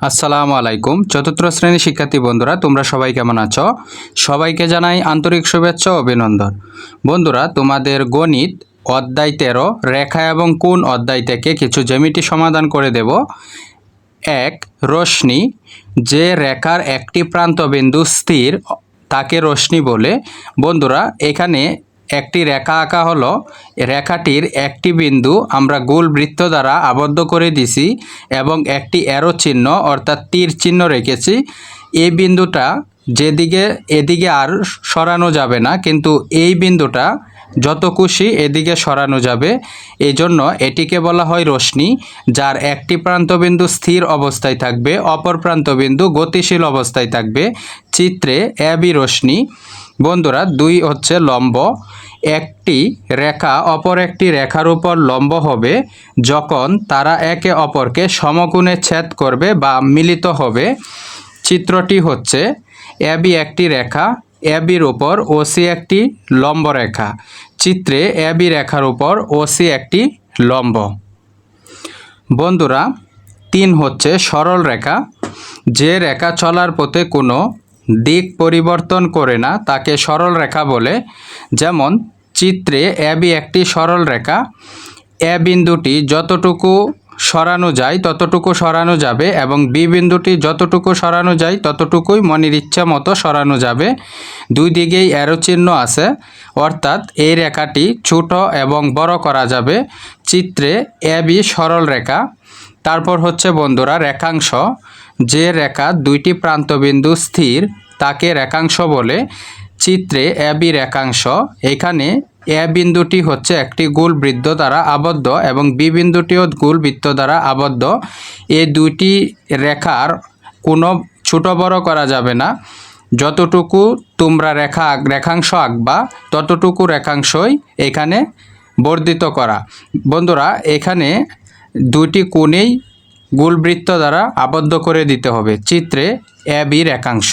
আসসালামু আলাইকুম। চতুর্থ শ্রেণীর শিক্ষার্থী বন্ধুরা, তোমরা সবাই কেমন আছো? সবাইকে জানাই আন্তরিক শুভেচ্ছা ও অভিনন্দন। বন্ধুরা, তোমাদের গণিত অধ্যায় 13 রেখা এবং কোণ অধ্যায় থেকে কিছু জ্যামিতি সমাধান করে দেব। এক, রশ্মি। যে রেখার একটি প্রান্তবিন্দু স্থির তাকে রশ্মি বলে। বন্ধুরা, এখানে একটি রেখা আঁকা হলো। রেখাটির একটি বিন্দু আমরা গোল বৃত্ত দ্বারা আবদ্ধ করে দিছি এবং একটি অ্যারো চিহ্ন অর্থাৎ তীর চিহ্ন রেখেছি। এই বিন্দুটা এদিকে আর সরানো যাবে না, কিন্তু এই বিন্দুটা যত খুশি এদিকে সরানো যাবে। এই জন্য এটিকে বলা হয় রশ্মি, যার একটি প্রান্তবিন্দু স্থির অবস্থায় থাকবে, অপর প্রান্তবিন্দু গতিশীল অবস্থায় থাকবে। চিত্রে এবি রশ্মি। বন্ধুরা, 2 হচ্ছে লম্ব। একটি রেখা অপর একটি রেখার উপর লম্ব হবে যখন তারা একে অপরকে সমকোণে ছেদ করবে বা মিলিত হবে। চিত্রটি হচ্ছে এবি একটি রেখা, এবির উপর ওসি একটি লম্ব রেখা। চিত্রে এবি রেখার উপর ওসি একটি লম্ব। বন্ধুরা, 3 হচ্ছে সরল রেখা। যে রেখা চলার পথে কোনো দিক পরিবর্তন করে না তাকে সরল রেখা বলে। যেমন চিত্রে এবি একটি সরল রেখা। এ বিন্দুটি যতটুকু সরানো যায় ততটুকু সরানো যাবে এবং বি বিন্দুটি যতটুকু সরানো যায় ততটুকুই মনের ইচ্ছা মতো সরানো যাবে। 2 দিকেই অ্যারো চিহ্ন আছে, অর্থাৎ এই রেখাটি ছোট এবং বড় করা যাবে। চিত্রে এবি সরল রেখা। তারপর হচ্ছে বন্ধুরা রেখাংশ। যে রেখা 2টি প্রান্তবিন্দু স্থির তাকে রেখাংশ বলে। চিত্রে এবি রেখাংশ। এখানে এ বিন্দুটি হচ্ছে একটি গোল বৃত্ত দ্বারা আবদ্ধ এবং বি বিন্দুটিও গোল বৃত্ত দ্বারা আবদ্ধ। এই দুইটি রেখার কোনো ছোট বড় করা যাবে না। যতটুকু তোমরা রেখাংশ আঁকবা ততটুকু রেখাংশই এখানে বর্ধিত করা। বন্ধুরা, এখানে 2টি কোণেই গোল বৃত্ত দ্বারা আবদ্ধ করে দিতে হবে। চিত্রে এবি রেখাংশ।